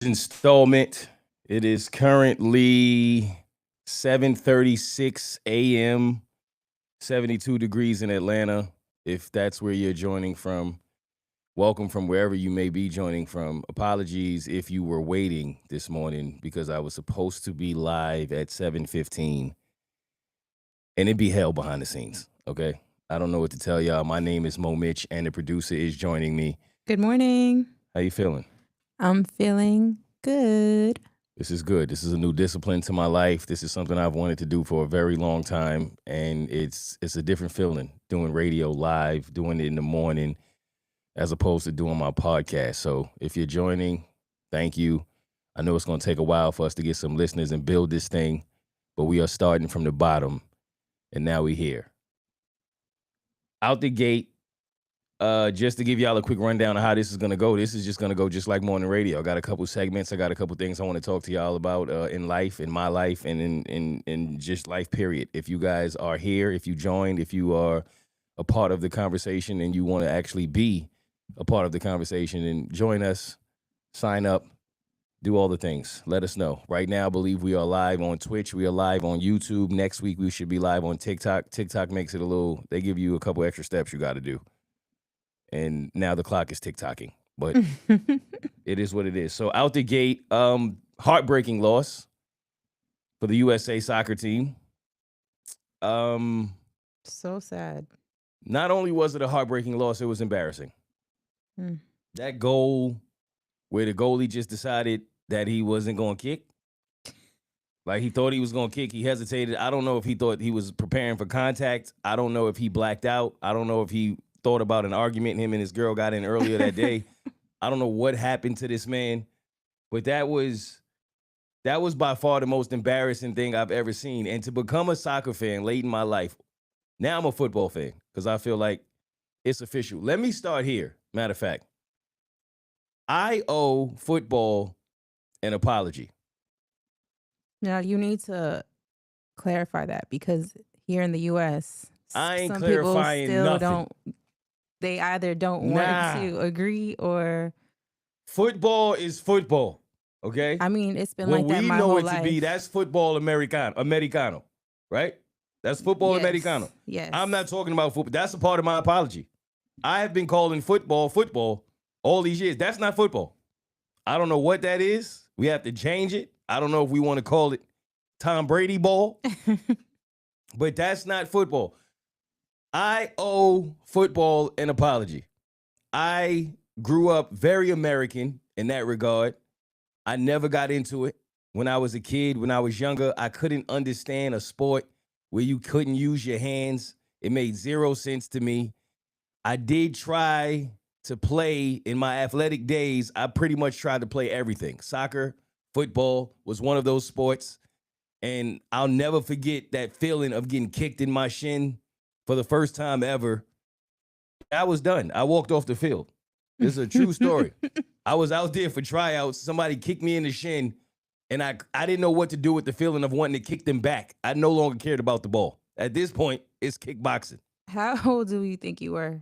installment. It is currently 7:36 a.m., 72 degrees in Atlanta. If that's where you're joining from, welcome from wherever you may be joining from. Apologies if you were waiting this morning because I was supposed to be live at 7:15 and it'd be hell behind the scenes, okay? I don't know what to tell y'all. My name is Mo Mitch and the producer is joining me. Good morning. How you feeling? I'm feeling good. This is good. This is a new discipline to my life. This is something I've wanted to do for a very long time, and it's a different feeling doing radio live, doing it in the morning, as opposed to doing my podcast. So if you're joining, thank you. I know it's going to take a while for us to get some listeners and build this thing, but we are starting from the bottom, and now we're here. Out the gate, just to give y'all a quick rundown of how this is gonna go. This is just gonna go just like morning radio. I got a couple segments. I got a couple things I want to talk to y'all about in life, in my life, and in just life. Period. If you guys are here, if you joined, if you are a part of the conversation, and you want to actually be a part of the conversation and join us, sign up, do all the things. Let us know. Right now, I believe we are live on Twitch. We are live on YouTube. Next week, we should be live on TikTok. TikTok makes it a little. They give you a couple extra steps you got to do, and now the clock is tick-tocking. But it is what it is. So out the gate, heartbreaking loss for the USA soccer team. So sad. Not only was it a heartbreaking loss, it was embarrassing. Mm. That goal where the goalie just decided that he wasn't going to kick. Like he thought he was going to kick. He hesitated. I don't know if he thought he was preparing for contact. I don't know if he blacked out. I don't know if he thought about an argument him and his girl got in earlier that day. I don't know what happened to this man, but that was by far the most embarrassing thing I've ever seen. And to become a soccer fan late in my life, now I'm a football fan because I feel like it's official. Let me start here. Matter of fact, I owe football an apology. Now you need to clarify that because here in the U.S., I ain't some people clarifying still nothing. don't. They either don't Nah. want to agree or. Football is football, okay? I mean, it's been What like that we my know whole it life. to be, that's football Americano, right? That's football Yes. Americano. Yes. I'm not talking about football. That's a part of my apology. I have been calling football all these years. That's not football. I don't know what that is. We have to change it. I don't know if we want to call it Tom Brady ball, but that's not football. I owe football an apology. I grew up very American in that regard. I never got into it. When I was a kid, when I was younger, I couldn't understand a sport where you couldn't use your hands. It made zero sense to me. I did try to play in my athletic days. I pretty much tried to play everything. Soccer, football was one of those sports. And I'll never forget that feeling of getting kicked in my shin for the first time ever. I was done. I walked off the field. This is a true story. I was out there for tryouts. Somebody kicked me in the shin, and I didn't know what to do with the feeling of wanting to kick them back. I no longer cared about the ball. At this point, it's kickboxing. How old do you think you were?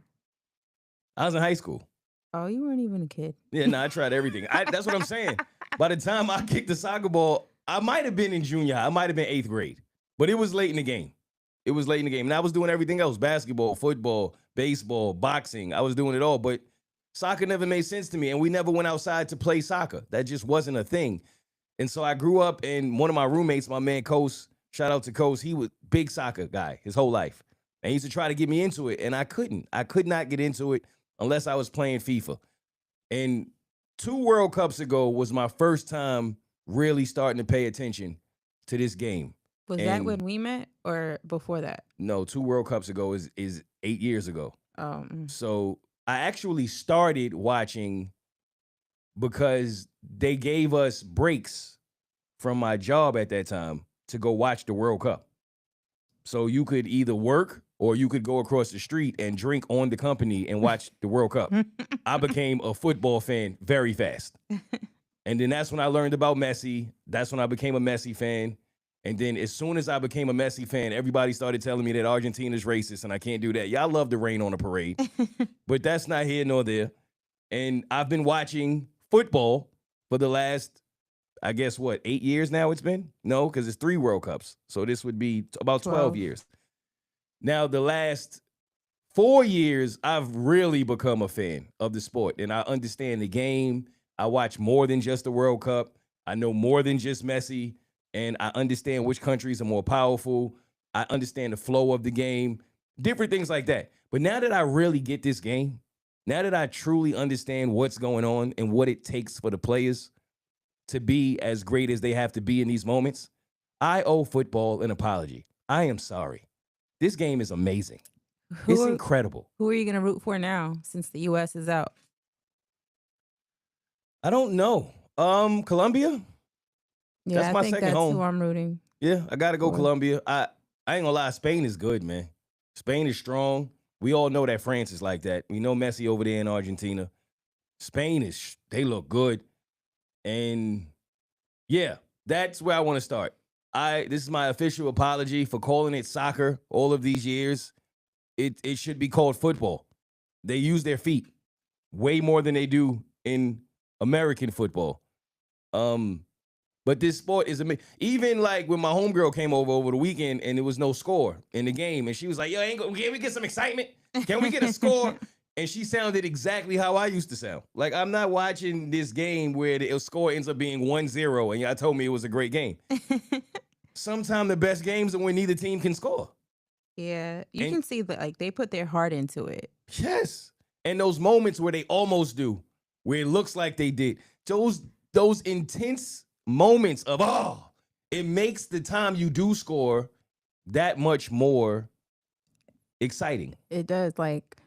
I was in high school. Oh, you weren't even a kid. Yeah, no, I tried everything. That's what I'm saying. By the time I kicked the soccer ball, I might have been in junior high. I might have been 8th grade. But it was late in the game. It was late in the game. And I was doing everything else. Basketball, football, baseball, boxing. I was doing it all. But soccer never made sense to me. And we never went outside to play soccer. That just wasn't a thing. And so I grew up, and one of my roommates, my man Coase, shout out to Coase, he was a big soccer guy his whole life. And he used to try to get me into it. And I couldn't. I could not get into it unless I was playing FIFA. And 2 World Cups ago was my first time really starting to pay attention to this game. Was that when we met or before that? No, 2 World Cups ago is 8 years ago. Oh. So I actually started watching because they gave us breaks from my job at that time to go watch the World Cup. So you could either work or you could go across the street and drink on the company and watch the World Cup. I became a football fan very fast. And then that's when I learned about Messi. That's when I became a Messi fan. And then as soon as I became a Messi fan, everybody started telling me that Argentina's racist and I can't do that. Y'all love to rain on a parade, but that's not here nor there. And I've been watching football for the last, I guess, what, 8 years now it's been? No, because it's 3 World Cups. So this would be about 12 12. years. Now, the last 4 years, I've really become a fan of the sport, and I understand the game. I watch more than just the World Cup. I know more than just Messi, and I understand which countries are more powerful. I understand the flow of the game, different things like that. But now that I really get this game, now that I truly understand what's going on and what it takes for the players to be as great as they have to be in these moments, I owe football an apology. I am sorry. This game is amazing. It's Who incredible. who are you gonna root for now since the U.S. is out? I don't know. Colombia? Yeah, That's I my think second that's who home. I'm rooting Yeah, I gotta go for. Colombia. I ain't gonna lie, Spain is good, man. Spain is strong. We all know that France is like that. We know Messi over there in Argentina. Spain is they look good. And yeah, that's where I want to start. This is my official apology for calling it soccer all of these years. It should be called football. They use their feet way more than they do in American football. Um, but this sport is amazing. Even like when my homegirl came over the weekend and there was no score in the game, and she was like, "Yo, can we get some excitement? Can we get a score?" And she sounded exactly how I used to sound. Like, I'm not watching this game where the score ends up being 1-0 and y'all told me it was a great game. Sometimes the best games are when neither team can score. Yeah, you And can see that like they put their heart into it. yes. And those moments where they almost do, where it looks like they did, those intense moments of, it makes the time you do score that much more exciting. It does. Like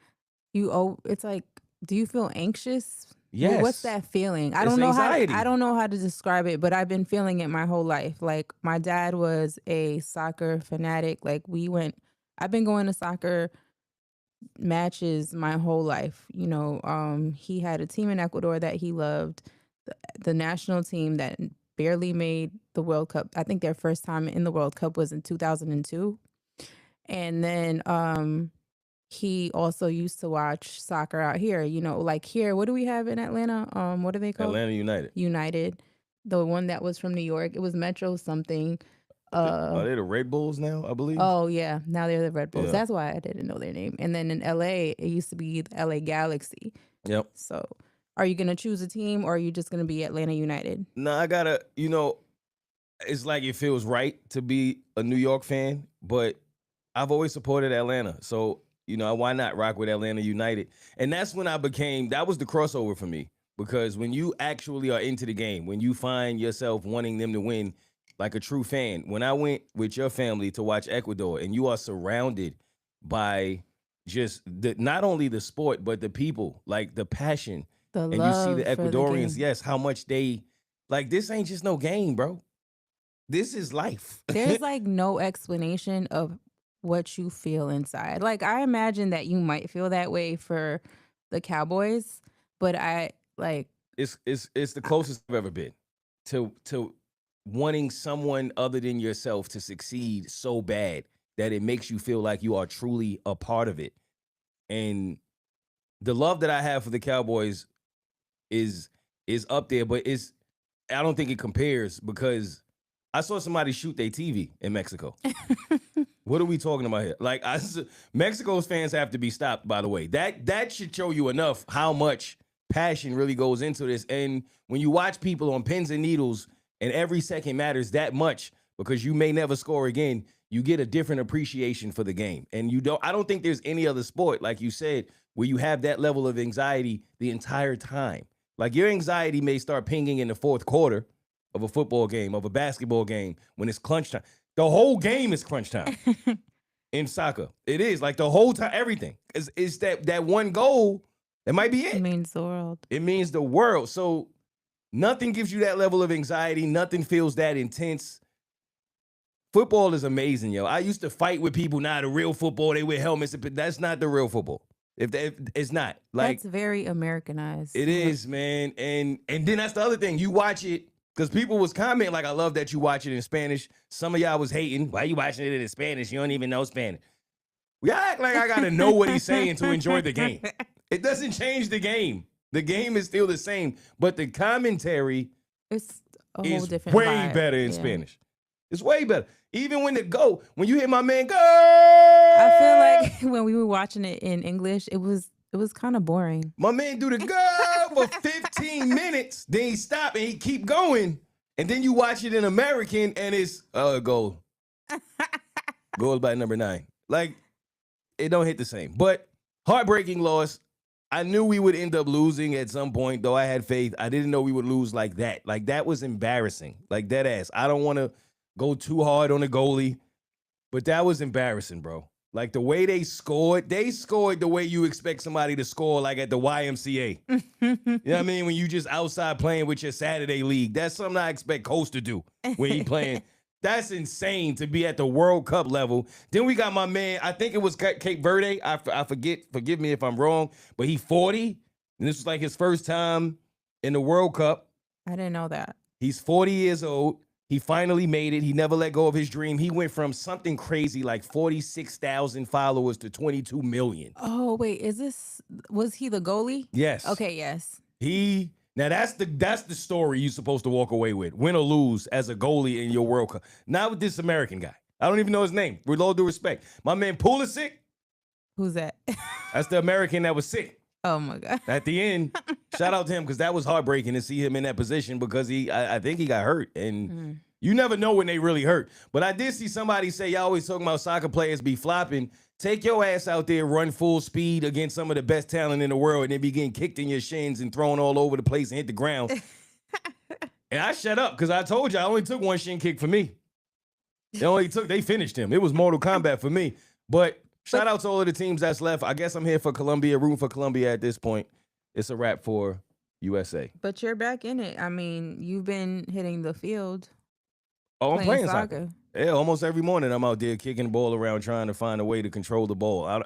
it's like, do you feel anxious? What's Yes. that feeling? I It's don't know how I anxiety. don't know how to describe it, but I've been feeling it my whole life. Like my dad was a soccer fanatic. Like I've been going to soccer matches my whole life. He had a team in Ecuador that he loved, the national team that barely made the World Cup. I think their first time in the World Cup was in 2002. And then he also used to watch soccer out here. Like here, what do we have in Atlanta? What are they called? Atlanta United. United. The one that was from New York, it was Metro something. Are they the Red Bulls now, I believe? Oh yeah, now they're the Red Bulls. Yeah. That's why I didn't know their name. And then in LA, it used to be the LA Galaxy. Yep. So, are you gonna choose a team, or are you just gonna be Atlanta United? No, I gotta, it's like it feels right to be a New York fan, but I've always supported Atlanta. So, why not rock with Atlanta United? And that's when that was the crossover for me. Because when you actually are into the game, when you find yourself wanting them to win like a true fan, when I went with your family to watch Ecuador and you are surrounded by just not only the sport, but the people, like the passion. The And you see the love for the Ecuadorians, game. yes, how much this ain't just no game, bro. This is life. There's like no explanation of what you feel inside. Like I imagine that you might feel that way for the Cowboys, but it's the closest I've ever been to wanting someone other than yourself to succeed so bad that it makes you feel like you are truly a part of it. And the love that I have for the Cowboys is up there, but I don't think it compares because I saw somebody shoot their TV in Mexico. What are we talking about here? Like, Mexico's fans have to be stopped, by the way. That should show you enough how much passion really goes into this. And when you watch people on pins and needles and every second matters that much because you may never score again, you get a different appreciation for the game. And I don't think there's any other sport, like you said, where you have that level of anxiety the entire time. Like your anxiety may start pinging in the fourth quarter of a football game, of a basketball game, when it's crunch time. The whole game is crunch time in soccer. It is like the whole time, everything. It's that one goal, that might be it. It means the world. It means the world. So nothing gives you that level of anxiety. Nothing feels that intense. Football is amazing, yo. I used to fight with people, the real football, they wear helmets, but that's not the real football. If it's not. Like, that's very Americanized. it is, man. And then that's the other thing. You watch it, because people was commenting, like, I love that you watch it in Spanish. Some of y'all was hating. Why you watching it in Spanish? You don't even know Spanish. We act like I got to know what he's saying to enjoy the game. It doesn't change the game. The game is still the same. But the commentary It's a whole is different way vibe. better in Yeah. Spanish. It's way better. Even when you hear my man I feel go, like when we were watching it in English, it was kind of boring. my man do the go for 15 minutes, then he stop and he keep going. And then you watch it in American and it's goal. Goal by number 9. Like, it don't hit the same. But heartbreaking loss. I knew we would end up losing at some point, though I had faith. I didn't know we would lose like that. Like, that was embarrassing. Like, dead ass. I don't want to go too hard on the goalie, but that was embarrassing, bro. Like, the way they scored the way you expect somebody to score, like at the YMCA. You know what I mean? When you just outside playing with your Saturday league. That's something I expect Coach to do when he playing. That's insane to be at the World Cup level. Then we got my man, I think it was Cape Verde. I forget, forgive me if I'm wrong, but he 40. And this was like his first time in the World Cup. I didn't know that. He's 40 years old. He finally made it. He never let go of his dream. He went from something crazy like 46,000 followers to 22 million. Oh, wait, was he the goalie? Yes. Okay, yes. Now that's the story you're supposed to walk away with, win or lose as a goalie in your World Cup. Not with this American guy. I don't even know his name. With all due respect, my man Pulisic. Who's that? That's the American that was sick Oh my god. at the end. Shout out to him because that was heartbreaking to see him in that position because I think he got hurt and you never know when they really hurt. But I did see somebody say, y'all always talking about soccer players be flopping. Take your ass out there, run full speed against some of the best talent in the world, and then be getting kicked in your shins and thrown all over the place and hit the ground. And I shut up because I told you I only took one shin kick for me. They finished him. It was Mortal Kombat for me. But shout out to all of the teams that's left. I guess I'm here for Colombia, rooting for Colombia at this point. It's a wrap for USA. But you're back in it. I mean, you've been hitting the field Oh, I'm playing soccer. soccer. Yeah, almost every morning I'm out there kicking the ball around, trying to find a way to control the ball.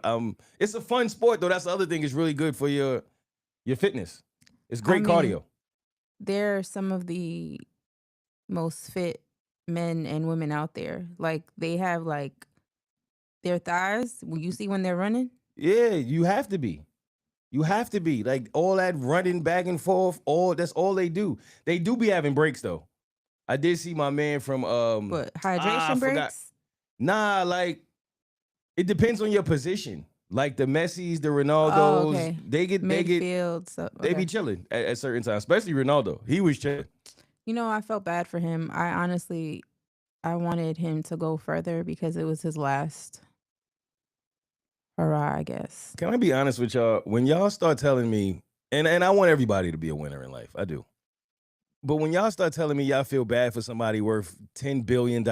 It's a fun sport, though. That's the other thing. It's really good for your fitness. It's great cardio. They're some of the most fit men and women out there. Like they have like their thighs. Will you see when they're running? Yeah, you have to be. You have to be. Like all that running back and forth, that's all they do. They do be having breaks though. I did see my man from But hydration breaks? Nah, like it depends on your position. Like the Messis, the Ronaldos, okay. they get Midfield. So, they be chilling at certain times, especially Ronaldo. He was chilling. You know, I felt bad for him. I wanted him to go further because it was his last hurrah, I guess. Can I be honest with y'all? When y'all start telling me, and I want everybody to be a winner in life, I do. But when y'all start telling me y'all feel bad for somebody worth $10 billion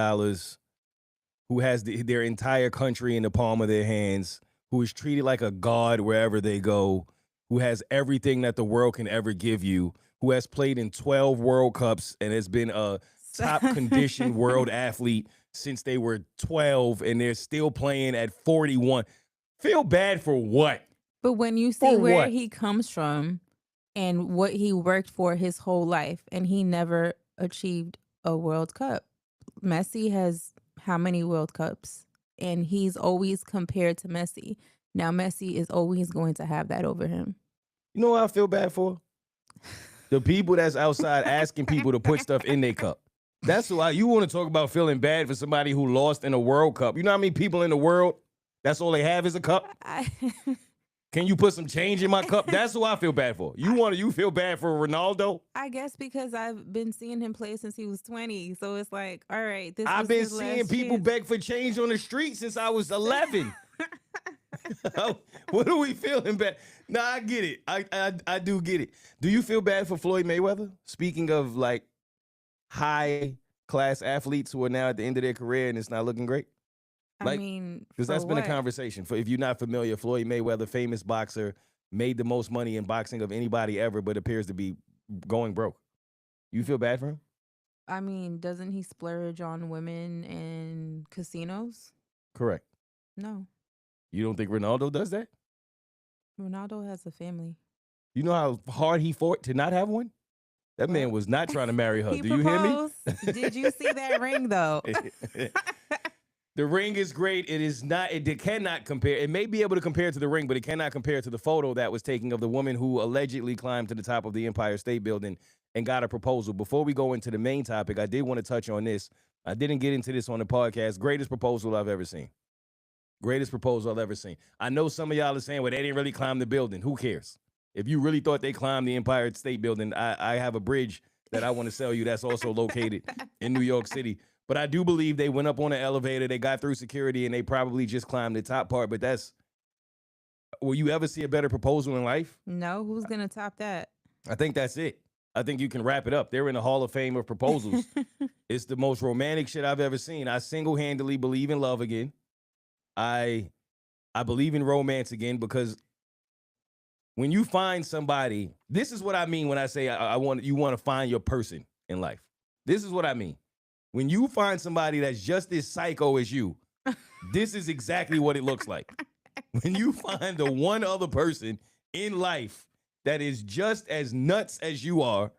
who has their entire country in the palm of their hands, who is treated like a god wherever they go, who has everything that the world can ever give you, who has played in 12 World Cups and has been a top conditioned world athlete since they were 12 and they're still playing at 41. Feel bad for what? But when you see where he comes from and what he worked for his whole life, and he never achieved a World Cup. Messi has how many World Cups? And he's always compared to Messi. Now Messi is always going to have that over him. You know what I feel bad for? The people that's outside asking people to put stuff in their cup. That's why you want to talk about feeling bad for somebody who lost in a World Cup. You know how many people in the world, that's all they have is a cup? Can you put some change in my cup? That's who I feel bad for. You feel bad for Ronaldo? I guess because I've been seeing him play since he was 20. So it's like, all right, I've been seeing people beg for change on the street since I was 11. What are we feeling bad? Nah, I get it. I do get it. Do you feel bad for Floyd Mayweather? Speaking of like high class athletes who are now at the end of their career and it's not looking great? I mean, because that's been a conversation. For if you're not familiar, Floyd Mayweather, famous boxer, made the most money in boxing of anybody ever, but appears to be going broke. You feel bad for him? I mean, doesn't he splurge on women and casinos? Correct. No. You don't think Ronaldo does that? Ronaldo has a family. You know how hard he fought to not have one? That man was not trying to marry her. Do you hear me? Did you see that ring though? The ring is great. It is not. It cannot compare. It may be able to compare to the ring, but it cannot compare to the photo that was taken of the woman who allegedly climbed to the top of the Empire State Building and got a proposal. Before we go into the main topic, I did want to touch on this. I didn't get into this on the podcast. Greatest proposal I've ever seen. Greatest proposal I've ever seen. I know some of y'all are saying, well, they didn't really climb the building. Who cares? If you really thought they climbed the Empire State Building, I have a bridge that I want to sell you that's also located in New York City. But I do believe they went up on an elevator, they got through security, and they probably just climbed the top part. But will you ever see a better proposal in life? No, who's gonna top that? I think that's it. I think you can wrap it up. They're in the Hall of Fame of proposals. It's the most romantic shit I've ever seen. I single-handedly believe in love again. I believe in romance again, because when you find somebody, this is what I mean when I say you want to find your person in life. This is what I mean. When you find somebody that's just as psycho as you, this is exactly what it looks like. When you find the one other person in life that is just as nuts as you are,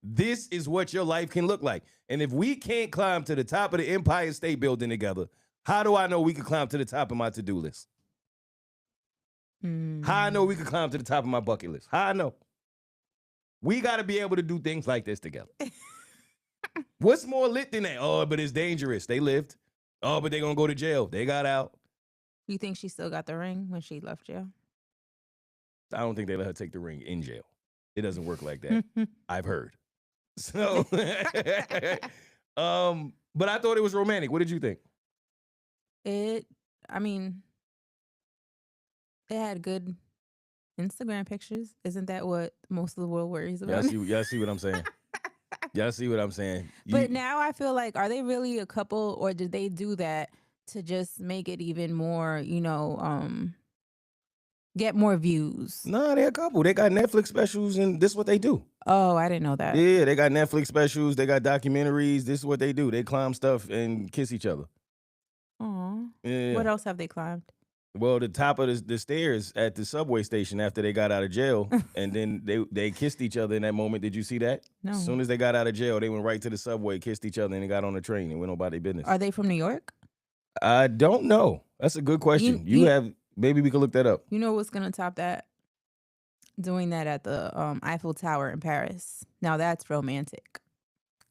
this is what your life can look like. And if we can't climb to the top of the Empire State Building together, how do I know we can climb to the top of my to-do list? How I know we can climb to the top of my bucket list? How I know? We got to be able to do things like this together. What's more lit than that? Oh, but it's dangerous. They lived. Oh, but they're going to go to jail. They got out. You think she still got the ring when she left jail? I don't think they let her take the ring in jail. It doesn't work like that. I've heard. So, but I thought it was romantic. What did you think? I mean, they had good Instagram pictures. Isn't that what most of the world worries about? Y'all see what I'm saying? Y'all see what I'm saying? But now I feel like, are they really a couple, or did they do that to just make it even more, get more views? No, they're a couple. They got Netflix specials, and this is what they do. Oh, I didn't know that. Yeah, they got Netflix specials. They got documentaries. This is what they do. They climb stuff and kiss each other. Aw. Yeah. What else have they climbed? Well, the top of the stairs at the subway station after they got out of jail, and then they kissed each other in that moment. Did you see that? No. As soon as they got out of jail, they went right to the subway, kissed each other, and they got on the train and went about their business. Are they from New York? I don't know. That's a good question. Maybe we could look that up. You know what's gonna top that? Doing that at the Eiffel Tower in Paris. Now that's romantic.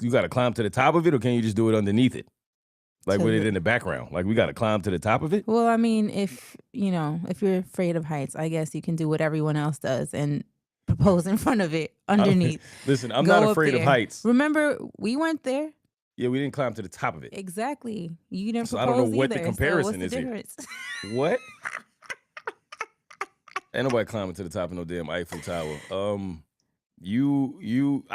You got to climb to the top of it, or can you just do it underneath it? Like with it in the background. Like we got to climb to the top of it? Well, I mean, if you're afraid of heights, I guess you can do what everyone else does and propose in front of it underneath. Listen, I'm not afraid of heights. Remember, we went there. Yeah, we didn't climb to the top of it. Exactly. You didn't propose I don't know what either, the comparison what's the is difference? Here. What? Ain't nobody climbing to the top of no damn Eiffel Tower. I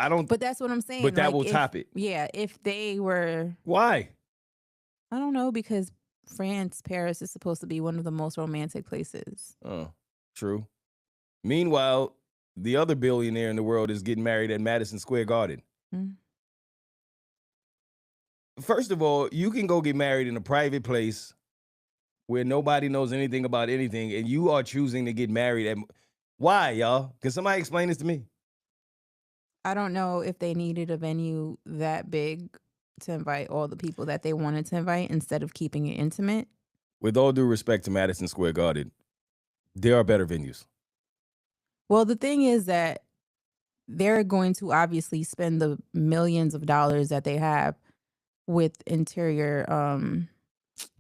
don't. But that's what I'm saying. But that will top it. Yeah, if they were. Why? I don't know, because Paris is supposed to be one of the most romantic places. Oh, true. Meanwhile, the other billionaire in the world is getting married at Madison Square Garden. Mm. First of all, you can go get married in a private place where nobody knows anything about anything, and you are choosing to get married at. Why, y'all? Can somebody explain this to me? I don't know if they needed a venue that big to invite all the people that they wanted to invite instead of keeping it intimate. With all due respect to Madison Square Garden, there are better venues. Well, the thing is that they're going to obviously spend the millions of dollars that they have with interior,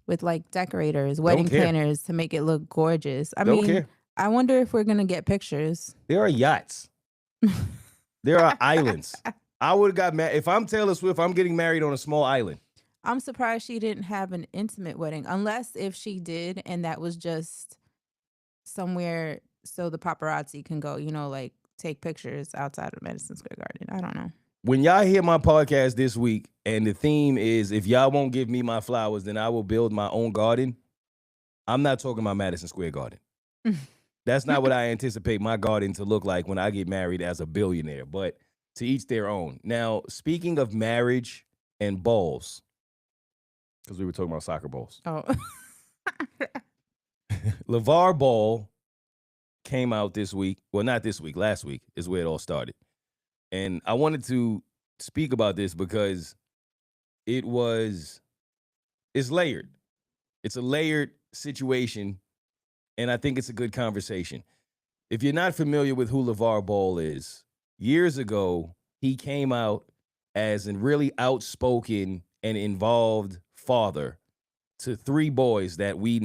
with like decorators, wedding planners to make it look gorgeous. I mean, I wonder if we're going to get pictures. There are yachts. There are islands. I would have got mad. If I'm Taylor Swift, I'm getting married on a small island. I'm surprised she didn't have an intimate wedding, unless if she did and that was just somewhere so the paparazzi can go, like take pictures outside of Madison Square Garden. I don't know. When y'all hear my podcast this week and the theme is, if y'all won't give me my flowers, then I will build my own garden, I'm not talking about Madison Square Garden. That's not what I anticipate my garden to look like when I get married as a billionaire, but to each their own. Now, speaking of marriage and balls, because we were talking about soccer balls. Oh. Lavar Ball came out this week. Well, not this week. Last week is where it all started. And I wanted to speak about this because it's layered. It's a layered situation, and I think it's a good conversation. If you're not familiar with who Lavar Ball is, years ago, he came out as a really outspoken and involved father to three boys that we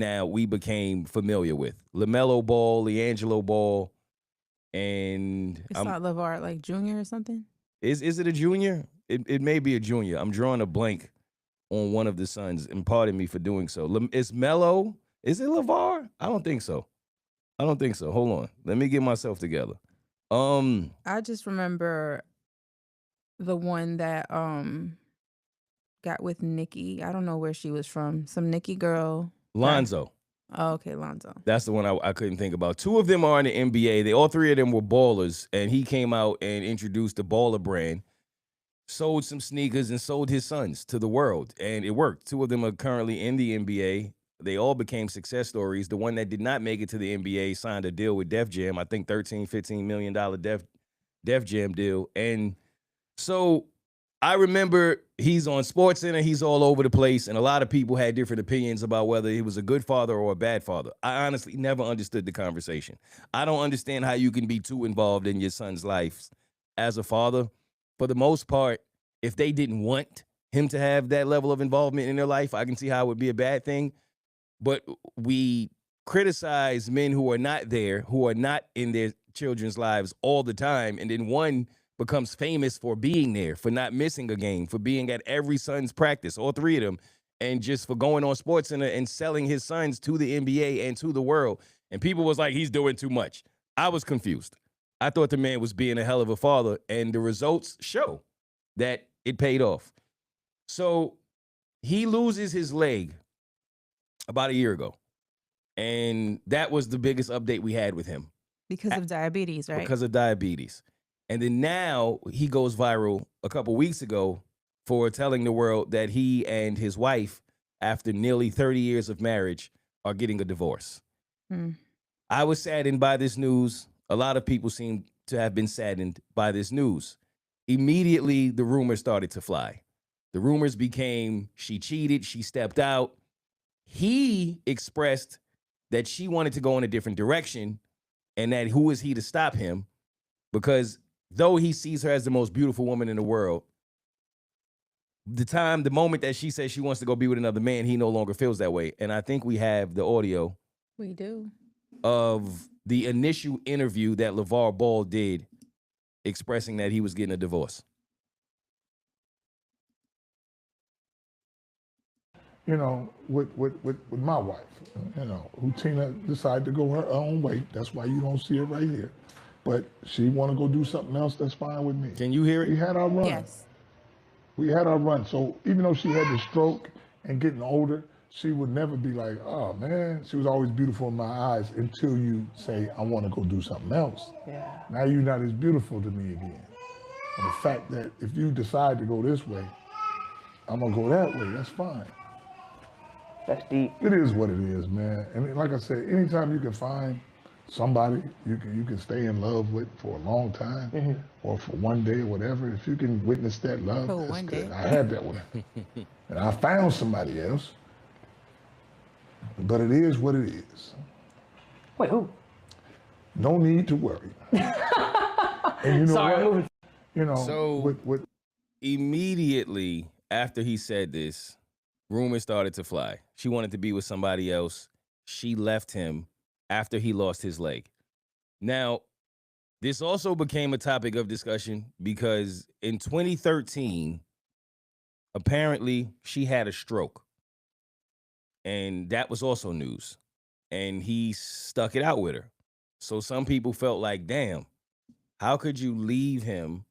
became familiar with: LaMelo Ball, LiAngelo Ball, and It's not Lavar like Junior or something. is it a junior? It may be a junior. I'm drawing a blank on one of the sons, and pardon me for doing so. It's Melo. Is it LaVar? I don't think so. I don't think so. Hold on. Let me get myself together. I just remember the one that got with Nikki. I don't know where she was from. Some Nikki girl. Lonzo. Oh, okay, Lonzo. That's the one I couldn't think about. Two of them are in the NBA. All three of them were ballers, and he came out and introduced the baller brand, sold some sneakers, and sold his sons to the world, and it worked. Two of them are currently in the NBA. They all became success stories. The one that did not make it to the NBA signed a deal with Def Jam, I think $13-15 million Def Jam deal. And so I remember he's on SportsCenter, he's all over the place, and a lot of people had different opinions about whether he was a good father or a bad father. I honestly never understood the conversation. I don't understand how you can be too involved in your son's life as a father. For the most part, if they didn't want him to have that level of involvement in their life, I can see how it would be a bad thing. But we criticize men who are not there, who are not in their children's lives all the time, and then one becomes famous for being there, for not missing a game, for being at every son's practice, all three of them, and just for going on SportsCenter and selling his sons to the NBA and to the world. And people was like, he's doing too much. I was confused. I thought the man was being a hell of a father, and the results show that it paid off. So he loses his leg about a year ago, and that was the biggest update we had with him. Because of diabetes, right? Because of diabetes. And then now he goes viral a couple weeks ago for telling the world that he and his wife, after nearly 30 years of marriage, are getting a divorce. I was saddened by this news. A lot of people seem to have been saddened by this news. Immediately, the rumors started to fly. The rumors became she cheated, she stepped out. He expressed that she wanted to go in a different direction, and that who is he to stop him? Because though he sees her as the most beautiful woman in the world, the moment that she says she wants to go be with another man, he no longer feels that way. And I think we have the audio. We do. Of the initial interview that Lavar Ball did expressing that he was getting a divorce. You know, with my wife, you know, who Tina decided to go her own way. That's why you don't see her right here. But she want to go do something else, that's fine with me. Can you hear it? We had our run. Yes. We had our run. So even though she had the stroke and getting older, she would never be like, oh man, she was always beautiful in my eyes until you say, I want to go do something else. Yeah. Now you're not as beautiful to me again. And the fact that if you decide to go this way, I'm going to go that way, that's fine. That's deep. It is what it is, man. And like I said, anytime you can find somebody you can stay in love with for a long time, or for one day or whatever, if you can witness that love, For that's one good. day. I had that one. And I found somebody else. But it is what it is. Wait, who? No need to worry. And you know Sorry, what? You know, So- with Immediately after he said this, rumors started to fly. She wanted to be with somebody else. She left him after he lost his leg. Now, this also became a topic of discussion because in 2013, apparently she had a stroke. And that was also news. And he stuck it out with her. So some people felt like, damn, how could you leave him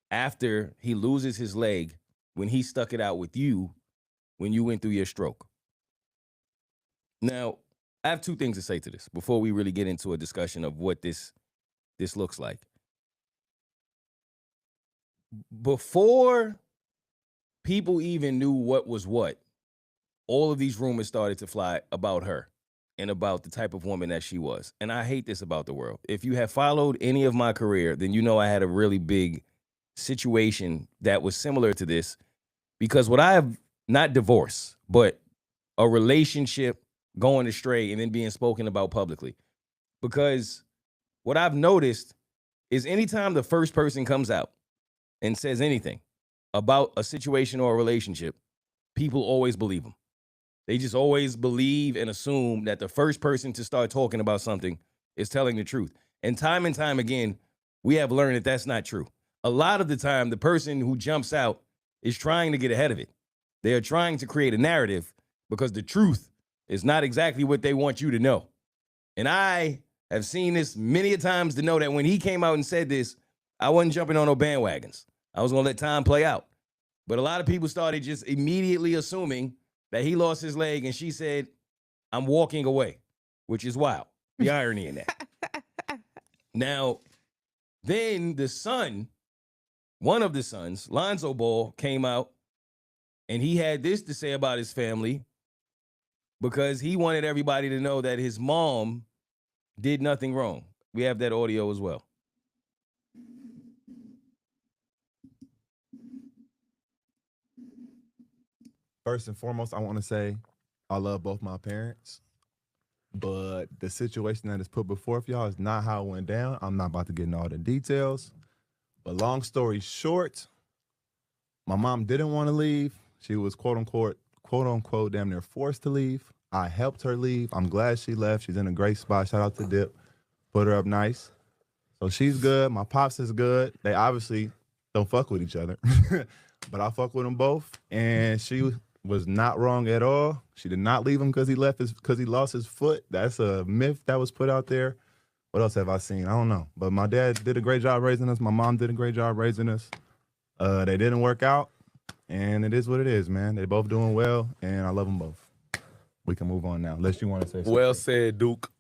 after he loses his leg when he stuck it out with you when you went through your stroke? Now, I have two things to say to this before we really get into a discussion of what this looks like. Before people even knew what was what, all of these rumors started to fly about her and about the type of woman that she was. And I hate this about the world. If you have followed any of my career, then you know I had a really big situation that was similar to this, because what I have, not divorce, but a relationship going astray and then being spoken about publicly. Because what I've noticed is anytime the first person comes out and says anything about a situation or a relationship, people always believe them. They just always believe and assume that the first person to start talking about something is telling the truth. And time again, we have learned that that's not true. A lot of the time, the person who jumps out is trying to get ahead of it. They are trying to create a narrative because the truth is not exactly what they want you to know. And I have seen this many a times to know that when he came out and said this, I wasn't jumping on no bandwagons. I was going to let time play out. But a lot of people started just immediately assuming that he lost his leg, and she said, I'm walking away, which is wild. The irony in that. Now, then the son, one of the sons, Lonzo Ball, came out, and he had this to say about his family because he wanted everybody to know that his mom did nothing wrong. We have that audio as well. First and foremost, I want to say I love both my parents, but the situation that is put before y'all is not how it went down. I'm not about to get into all the details, but long story short, my mom didn't want to leave. She was quote unquote, damn near forced to leave. I helped her leave. I'm glad she left. She's in a great spot. Shout out to Dip. Put her up nice. So she's good. My pops is good. They obviously don't fuck with each other, but I fuck with them both. And she was not wrong at all. She did not leave him because he lost his foot. That's a myth that was put out there. What else have I seen? I don't know. But my dad did a great job raising us. My mom did a great job raising us. They didn't work out, and it is what it is, man. They both doing well, and I love them both. We can move on now, unless you want to say something. Well said, Duke.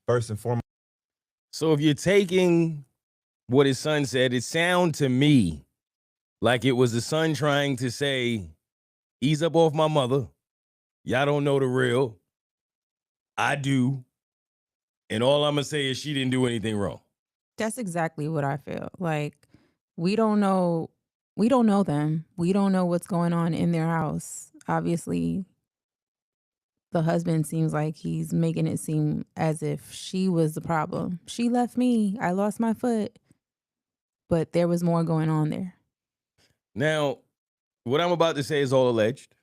First and foremost. So if you're taking what his son said, it sounded to me like it was the son trying to say, ease up off my mother. Y'all don't know the real. I do. And all I'm going to say is she didn't do anything wrong. That's exactly what I feel. Like, we don't know them. We don't know what's going on in their house. Obviously, the husband seems like he's making it seem as if she was the problem. She left me. I lost my foot. But there was more going on there. Now, what I'm about to say is all alleged.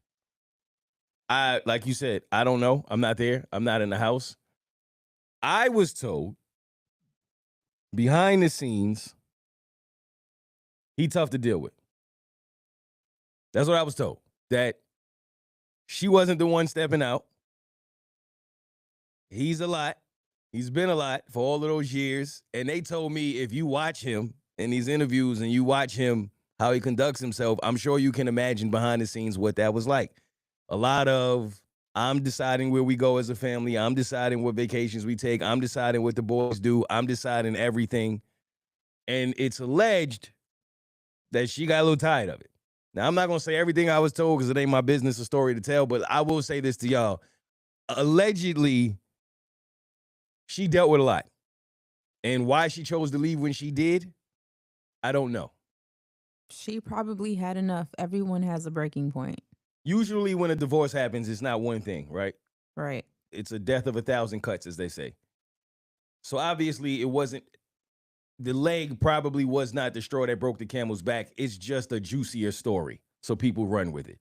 Like you said, I don't know. I'm not there. I'm not in the house. I was told behind the scenes, he tough to deal with. That's what I was told. That she wasn't the one stepping out. He's a lot. He's been a lot for all of those years. And they told me if you watch him in these interviews and you watch him, how he conducts himself, I'm sure you can imagine behind the scenes what that was like. A lot of, I'm deciding where we go as a family. I'm deciding what vacations we take. I'm deciding what the boys do. I'm deciding everything. And it's alleged that she got a little tired of it. Now, I'm not going to say everything I was told because it ain't my business or story to tell, but I will say this to y'all. Allegedly, she dealt with a lot. And why she chose to leave when she did, I don't know. She probably had enough. Everyone has a breaking point. Usually when a divorce happens, it's not one thing, right? Right. It's a death of 1,000 cuts, as they say. So obviously it wasn't, the leg probably was not the straw that broke the camel's back. It's just a juicier story. So people run with it.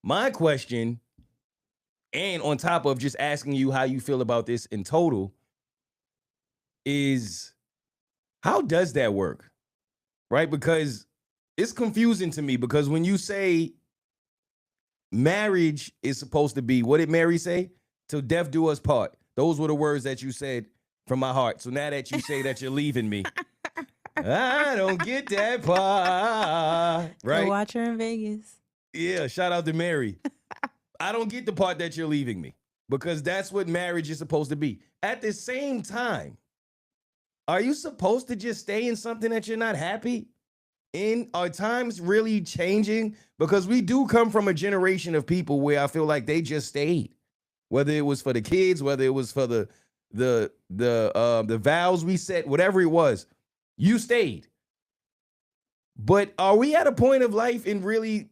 My question, and on top of just asking you how you feel about this in total, is how does that work? Right? Because it's confusing to me, because when you say marriage is supposed to be, what did Mary say? Till death do us part. Those were the words that you said from my heart. So now that you say that you're leaving me, I don't get that part. Right? Go watch her in Vegas. Yeah, shout out to Mary. I don't get the part that you're leaving me, because that's what marriage is supposed to be. At the same time, are you supposed to just stay in something that you're not happy in? Are times really changing? Because we do come from a generation of people where I feel like they just stayed, whether it was for the kids, whether it was for the vows we set, whatever it was, you stayed. But are we at a point of life in really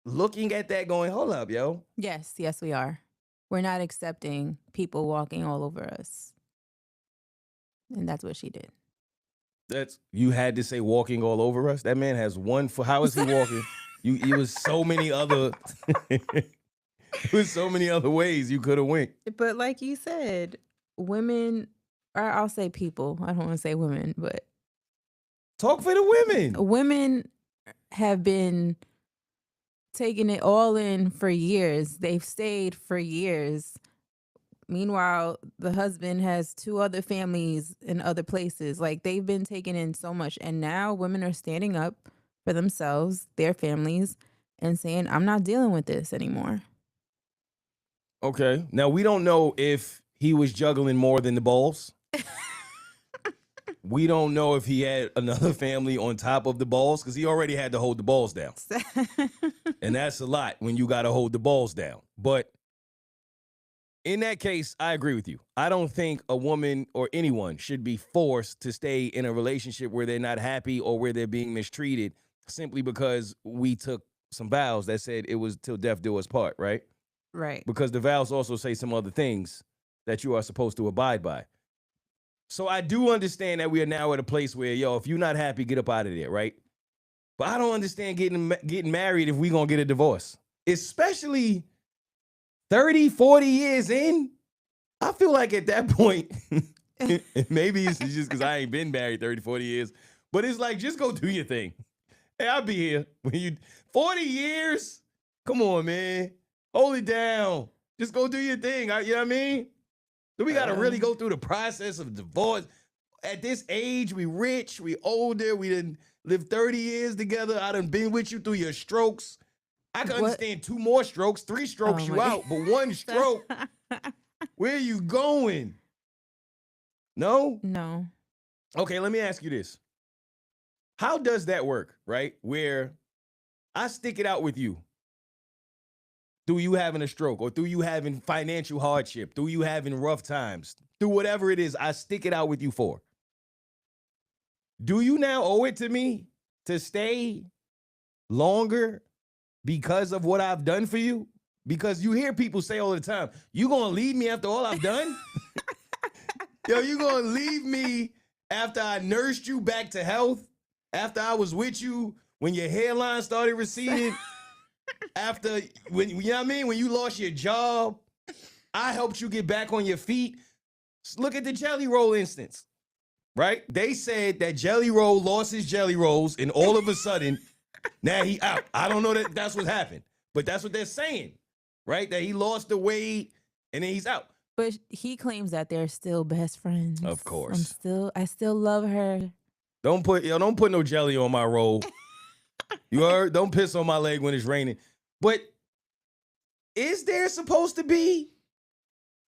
looking at that going, hold up, yo? Yes, we are. We're not accepting people walking all over us. And that's what she did. That's you had to say walking all over us. That man has one foot. How is he walking? It was so many other it was so many other ways you could have went. But like you said, women, or I'll say people, I don't want to say women, but Talk for the women. women have been taking it all in for years. They've stayed for years. Meanwhile, the husband has 2 other families in other places. Like they've been taking in so much. And now women are standing up for themselves, their families, and saying, I'm not dealing with this anymore. Okay. Now we don't know if he was juggling more than the balls. We don't know if he had another family on top of the balls because he already had to hold the balls down. And that's a lot when you got to hold the balls down. But in that case, I agree with you. I don't think a woman or anyone should be forced to stay in a relationship where they're not happy or where they're being mistreated simply because we took some vows that said it was till death do us part, right? Right. Because the vows also say some other things that you are supposed to abide by. So I do understand that we are now at a place where, if you're not happy, get up out of there, right? But I don't understand getting married if we're going to get a divorce. Especially 30, 40 years in. I feel like at that point, maybe it's just because I ain't been married 30, 40 years, but it's like, just go do your thing. Hey, I'll be here. When you 40 years? Come on, man. Hold it down. Just go do your thing. You know what I mean? Do we got to really go through the process of divorce? At this age, we rich, we older, we done lived 30 years together. I done been with you through your strokes. I can understand 2 more strokes, 3 strokes you out, but 1 stroke, where are you going? No? No. Okay, let me ask you this. How does that work, right? Where I stick it out with you through you having a stroke or through you having financial hardship, through you having rough times, through whatever it is I stick it out with you for. Do you now owe it to me to stay longer because of what I've done for you? Because you hear people say all the time, you gonna leave me after all I've done? You gonna leave me after I nursed you back to health? After I was with you when your hairline started receding? After, when you know what I mean? When you lost your job, I helped you get back on your feet. Look at the Jelly Roll instance, right? They said that Jelly Roll lost his Jelly Rolls and all of a sudden, now he out. I don't know that that's what happened, but that's what they're saying, right? That he lost the weight and then he's out. But he claims that they're still best friends. Of course. I still love her. Don't put no jelly on my roll. You heard? Don't piss on my leg when it's raining. But is there supposed to be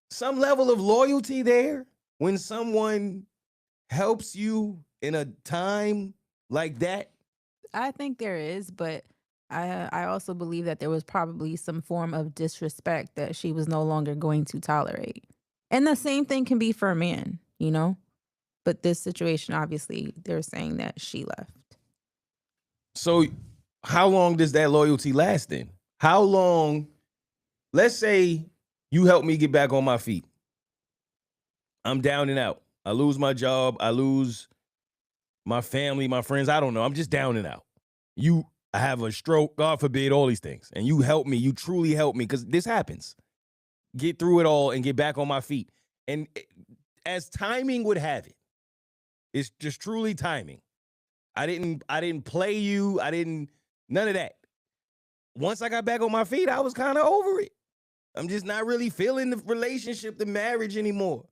some level of loyalty there when someone helps you in a time like that? I think there is, but I also believe that there was probably some form of disrespect that she was no longer going to tolerate. And the same thing can be for a man, But this situation, obviously, they're saying that she left. So how long does that loyalty last then? How long, let's say you help me get back on my feet. I'm down and out. I lose my job. I lose my family, my friends. I don't know. I'm just down and out. I have a stroke, God forbid, all these things. And you help me. You truly help me because this happens. Get through it all and get back on my feet. And as timing would have it, it's just truly timing. I didn't play you. None of that. Once I got back on my feet, I was kind of over it. I'm just not really feeling the relationship, the marriage anymore.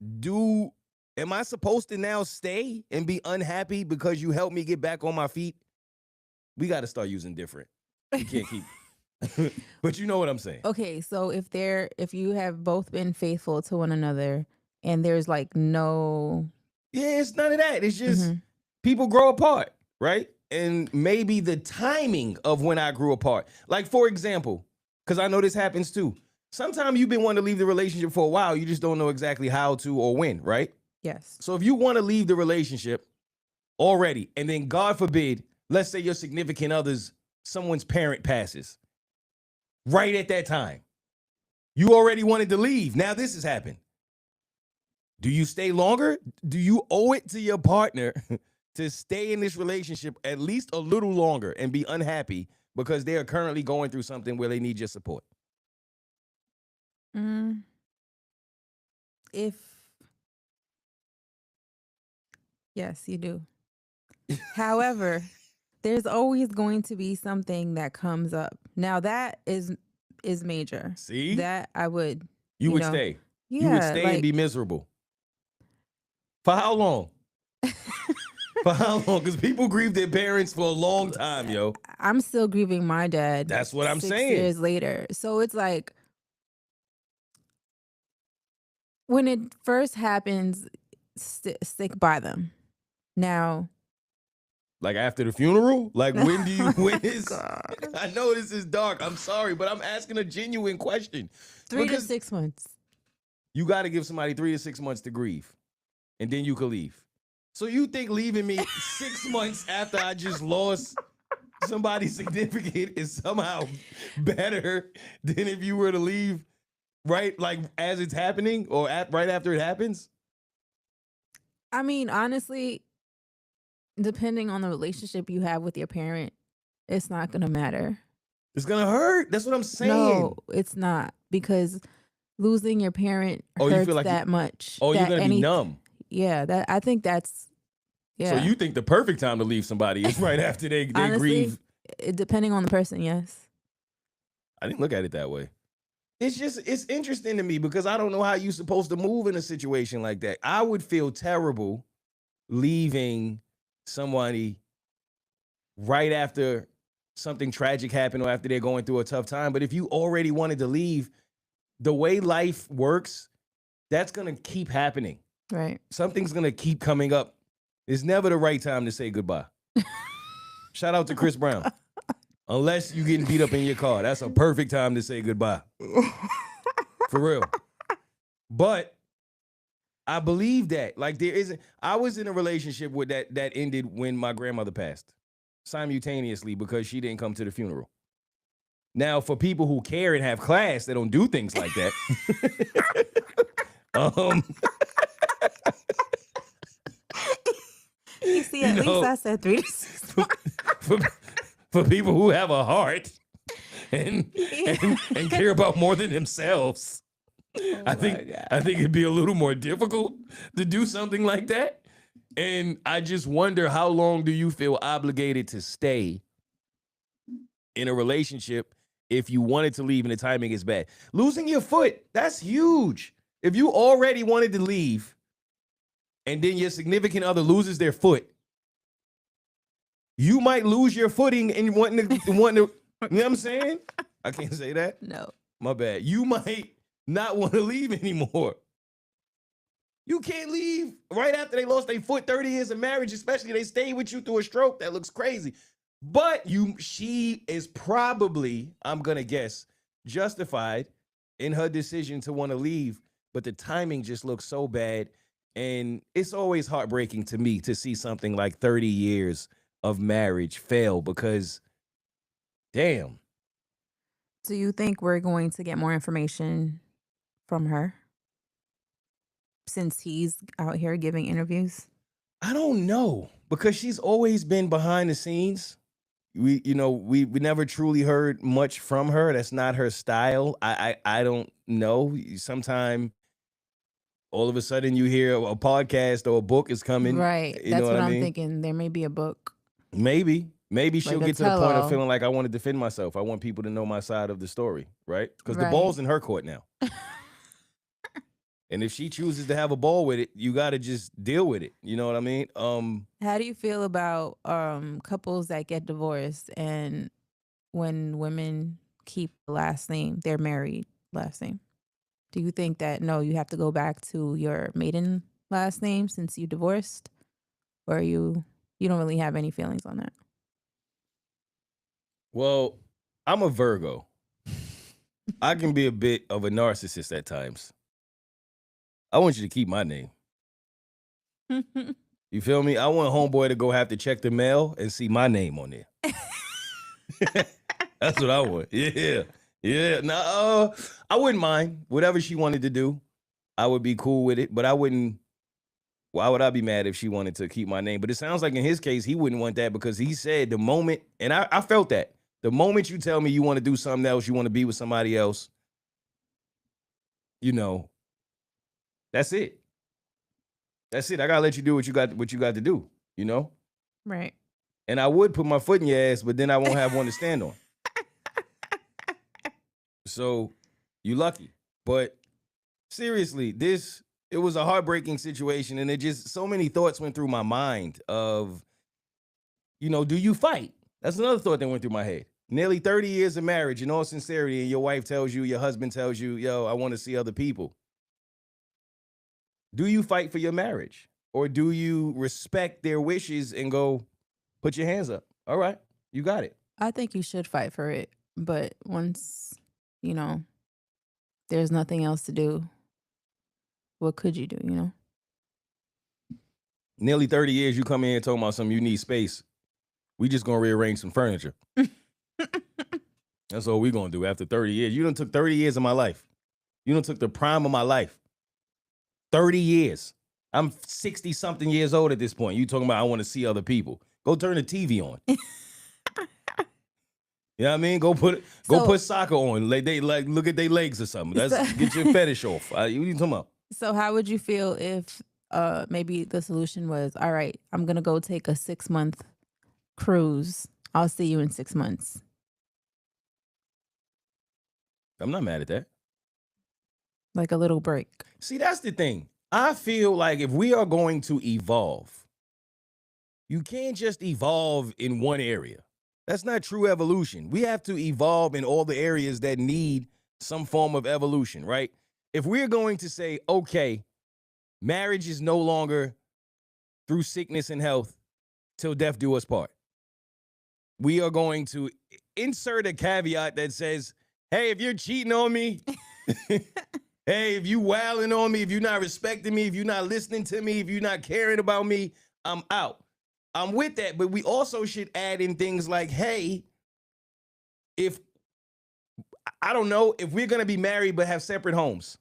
Am I supposed to now stay and be unhappy because you helped me get back on my feet? We got to start using different. We can't keep. But you know what I'm saying. Okay, so if you have both been faithful to one another and there's like no. Yeah, it's none of that. It's just people grow apart, right? And maybe the timing of when I grew apart. Like, for example, because I know this happens too. Sometimes you've been wanting to leave the relationship for a while. You just don't know exactly how to or when, right? Yes. So if you want to leave the relationship already, and then God forbid, let's say your significant someone's parent passes right at that time. You already wanted to leave. Now this has happened. Do you stay longer? Do you owe it to your partner to stay in this relationship at least a little longer and be unhappy because they are currently going through something where they need your support? Mm, if yes, you do. However, there's always going to be something that comes up. Now that is major. See? That I would, You would know, stay. You would yeah, stay and be miserable. For how long? For how long? Because people grieve their parents for a long time, yo. I'm still grieving my dad. That's what I'm 6 saying. years later. So it's like when it first happens, stick by them. Now, Like after the funeral? Like when do you, when is, God. I know this is dark. I'm sorry, but I'm asking a genuine question. 3 to Because 6 months. you got to give somebody 3 to 6 months to grieve, and then you can leave. So you think leaving me 6 months after I just lost somebody significant is somehow better than if you were to leave right, like as it's happening or right after it happens? I mean, honestly, depending on the relationship you have with your parent, it's not gonna matter. It's gonna hurt. That's what I'm saying. No, it's not, because losing your parent Oh, you hurts feel like that much. Oh, you're that gonna be numb. Yeah, that I think that's So you think the perfect time to leave somebody is right after they honestly, grieve? Depending on the person, yes. I didn't look at it that way. It's interesting to me because I don't know how you're supposed to move in a situation like that. I would feel terrible leaving somebody right after something tragic happened or after they're going through a tough time. But if you already wanted to leave, the way life works, that's going to keep happening. Right. Something's going to keep coming up. It's never the right time to say goodbye. Shout out to Chris Brown. Unless you're getting beat up in your car. That's a perfect time to say goodbye. For real. But I believe that. Like I was in a relationship with that ended when my grandmother passed simultaneously because she didn't come to the funeral. Now, for people who care and have class, they don't do things like that. You see, at least I said 3 to 6 months. For people who have a heart and care about more than themselves, I think it'd be a little more difficult to do something like that. And I just wonder, how long do you feel obligated to stay in a relationship if you wanted to leave and the timing is bad? Losing your foot, that's huge. If you already wanted to leave and then your significant other loses their foot, you might lose your footing and wanting to, you know what I'm saying? I can't say that. No. My bad. You might not want to leave anymore. You can't leave right after they lost their foot, 30 years of marriage, especially they stayed with you through a stroke. That looks crazy. But she is probably, I'm going to guess, justified in her decision to want to leave. But the timing just looks so bad. And it's always heartbreaking to me to see something like 30 years of marriage fail because, damn. Do you think we're going to get more information from her since he's out here giving interviews? I don't know, because she's always been behind the scenes. We never truly heard much from her. That's not her style. I don't know. Sometime all of a sudden you hear a podcast or a book is coming. Right. You That's know what I I'm mean? thinking. There may be a book. Maybe she'll Like a get to the point of tell-all. feeling like I want to defend myself. I want people to know my side of the story, right? Because the Right. ball's in her court now. And if she chooses to have a ball with it, you got to just deal with it. You know what I mean? How do you feel about couples that get divorced and when women keep the last name, their married last name? Do you think that, no, you have to go back to your maiden last name since you divorced? Or you don't really have any feelings on that? Well, I'm a Virgo. I can be a bit of a narcissist at times. I want you to keep my name. You feel me? I want homeboy to go have to check the mail and see my name on there. That's what I want. Yeah. Yeah. Now, I wouldn't mind whatever she wanted to do. I would be cool with it, but I wouldn't. Why would I be mad if she wanted to keep my name? But it sounds like in his case, he wouldn't want that because he said the moment, and I felt that the moment you tell me you want to do something else, you want to be with somebody else, you know, that's it. That's it. I gotta let you do what you got to do, you know? Right. And I would put my foot in your ass, but then I won't have one to stand on. So you lucky. But seriously, it was a heartbreaking situation, and it just so many thoughts went through my mind of, do you fight? That's another thought that went through my head. Nearly 30 years of marriage, in all sincerity, and your wife tells you, your husband tells you, yo, I want to see other people. Do you fight for your marriage? Or do you respect their wishes and go, put your hands up? All right, you got it. I think you should fight for it. But once, there's nothing else to do, what could you do, Nearly 30 years, you come in here talking about something, you need space. We just going to rearrange some furniture. That's all we going to do after 30 years. You done took 30 years of my life. You done took the prime of my life. 30 years. I'm 60-something years old at this point. You talking about I want to see other people. Go turn the TV on. You know what I mean? Go put soccer on. Look at their legs or something. Get your fetish off. What are you talking about? So how would you feel if maybe the solution was, all right, I'm going to go take a 6-month cruise. I'll see you in 6 months. I'm not mad at that. Like a little break. See, that's the thing. I feel like if we are going to evolve, you can't just evolve in one area. That's not true evolution. We have to evolve in all the areas that need some form of evolution, right? If we're going to say, okay, marriage is no longer through sickness and health till death do us part. We are going to insert a caveat that says, hey, if you're cheating on me, hey, if you wilding on me, if you're not respecting me, if you're not listening to me, if you're not caring about me, I'm out. I'm with that, but we also should add in things like, hey, if we're going to be married but have separate homes,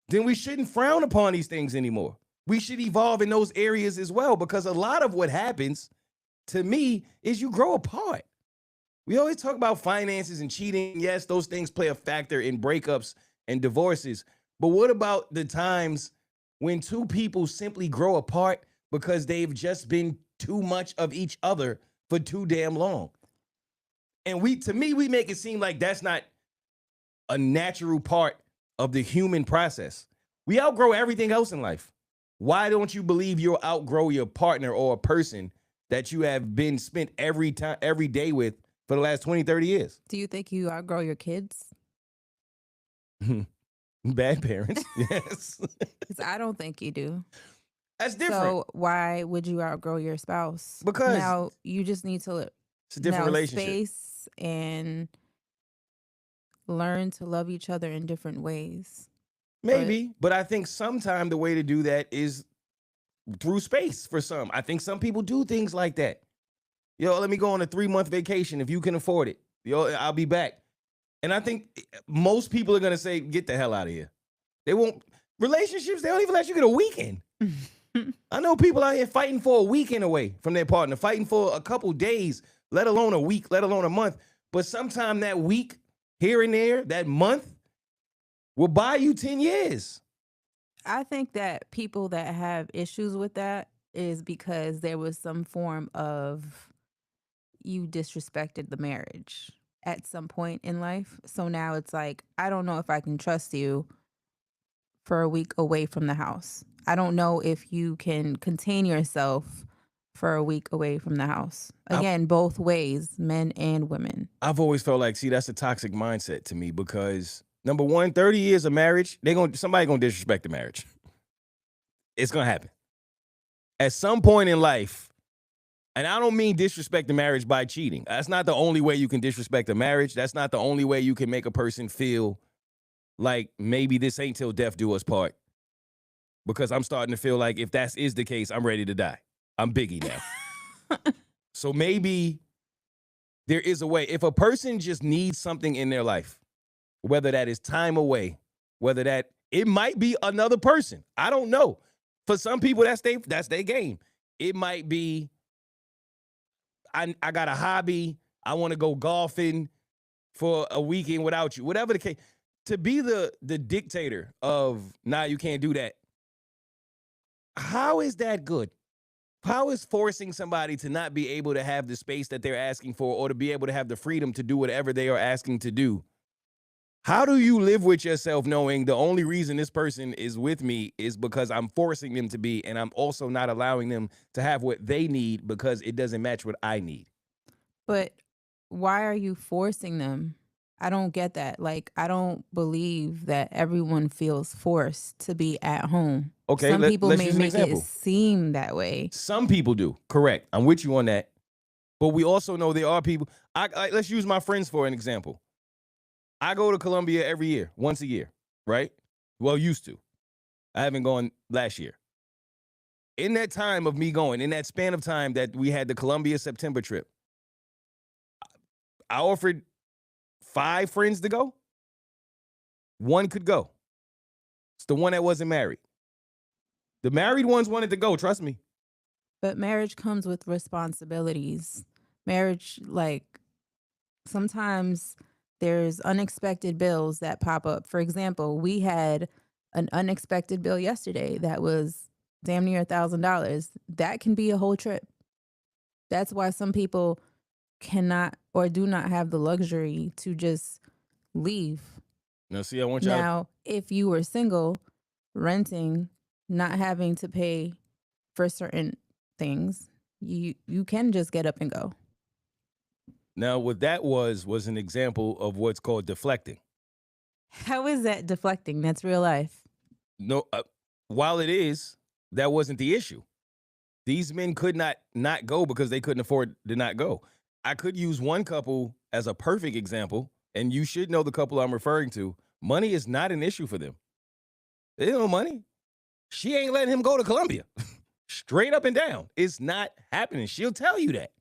then we shouldn't frown upon these things anymore. We should evolve in those areas as well, because a lot of what happens to me is you grow apart. We always talk about finances and cheating. Yes, those things play a factor in breakups and divorces. But what about the times when two people simply grow apart because they've just been too much of each other for too damn long? And to me, we make it seem like that's not a natural part of the human process. We outgrow everything else in life. Why don't you believe you'll outgrow your partner or a person that you have been spent every day with for the last 20, 30 years? Do you think you outgrow your kids? Bad parents, yes. Because I don't think you do. That's different. So why would you outgrow your spouse? Because now you just need to it's a different relationship. Space and learn to love each other in different ways. Maybe, but I think sometimes the way to do that is through space for some. I think some people do things like that. Let me go on a 3-month vacation if you can afford it. I'll be back. And I think most people are going to say, get the hell out of here. They won't. Relationships, they don't even let you get a weekend. I know people out here fighting for a weekend away from their partner, fighting for a couple days, let alone a week, let alone a month. But sometime that week, here and there, that month, will buy you 10 years. I think that people that have issues with that is because there was some form of you disrespected the marriage at some point in life. So now it's like, I don't know if I can trust you for a week away from the house. I don't know if you can contain yourself for a week away from the house. Again, both ways, men and women. I've always felt like, that's a toxic mindset to me, because number one, 30 years of marriage, somebody gonna disrespect the marriage. It's gonna happen. At some point in life, and I don't mean disrespect the marriage by cheating. That's not the only way you can disrespect a marriage. That's not the only way you can make a person feel like maybe this ain't till death do us part. Because I'm starting to feel like if that is the case, I'm ready to die. I'm Biggie now. So maybe there is a way. If a person just needs something in their life, whether that is time away, whether that It might be another person. I don't know. For some people, that's their game. It might be, I got a hobby. I want to go golfing for a weekend without you. Whatever the case. To be the dictator of, nah, you can't do that. How is that good? How is forcing somebody to not be able to have the space that they're asking for, or to be able to have the freedom to do whatever they are asking to do? How do you live with yourself knowing the only reason this person is with me is because I'm forcing them to be, and I'm also not allowing them to have what they need because it doesn't match what I need? But why are you forcing them? I don't get that. Like, I don't believe that everyone feels forced to be at home. Okay, Some people let's may use an make it example. seem that way. Some people do. Correct. I'm with you on that. But we also know there are people. Let's use my friends for an example. I go to Colombia every year, once a year, right? Well, used to. I haven't gone last year. In that time of me going, in that span of time that we had the Colombia September trip, I offered 5 friends to go. 1 could go. It's the one that wasn't married. The married ones wanted to go, trust me. But marriage comes with responsibilities. Marriage, like, sometimes there's unexpected bills that pop up. For example, we had an unexpected bill yesterday that was damn near $1,000. That can be a whole trip. That's why some people cannot or do not have the luxury to just leave. Now, see, I want y'all. Now, if you were single, renting, not having to pay for certain things, you can just get up and go. Now, what that was an example of what's called deflecting. How is that deflecting? That's real life. No, while it is, that wasn't the issue. These men could not go because they couldn't afford to not go. I could use one couple as a perfect example, and you should know the couple I'm referring to. Money is not an issue for them. They don't have money. She ain't letting him go to Colombia. Straight up and down. It's not happening. She'll tell you that.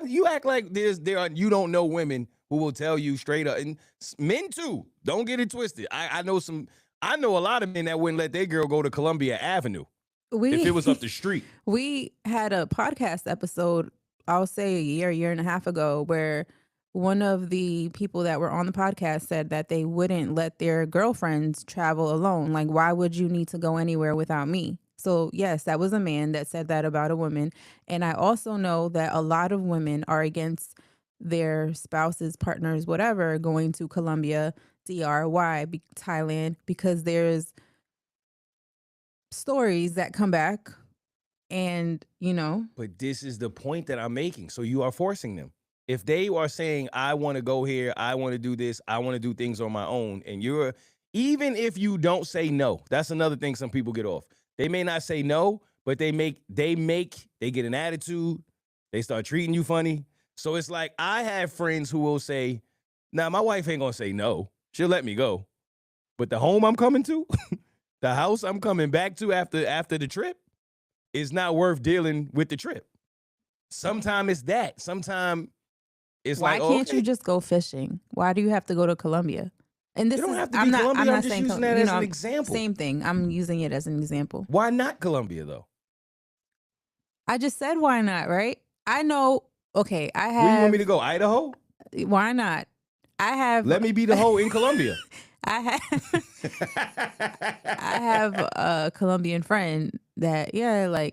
You act like you don't know women who will tell you straight up, and men too. Don't get it twisted. I know a lot of men that wouldn't let their girl go to Columbia Avenue if it was up the street. We had a podcast episode, I'll say a year and a half ago, where one of the people that were on the podcast said that they wouldn't let their girlfriends travel alone. Like, why would you need to go anywhere without me? So yes, that was a man that said that about a woman. And I also know that a lot of women are against their spouses, partners, whatever, going to Colombia, Thailand, because there's stories that come back and, But this is the point that I'm making. So you are forcing them. If they are saying, I want to go here, I want to do this, I want to do things on my own, and even if you don't say no, that's another thing some people get off. They may not say no, but they get an attitude. They start treating you funny. So it's like, I have friends who will say, nah, my wife ain't gonna say no. She'll let me go. But the home I'm coming to, the house I'm coming back to after the trip is not worth dealing with the trip. Sometimes it's that. Sometimes it's why like, can't you just go fishing? Why do you have to go to Colombia? And this You don't is, have to be I'm not, Colombia. I'm not I'm just saying, using that as an example. Same thing. I'm using it as an example. Why not Colombia though? I just said, why not, right? I know. Okay. I have. Where you want me to go? Idaho? Why not? I have. Let me be the hoe in Colombia. I have a Colombian friend that,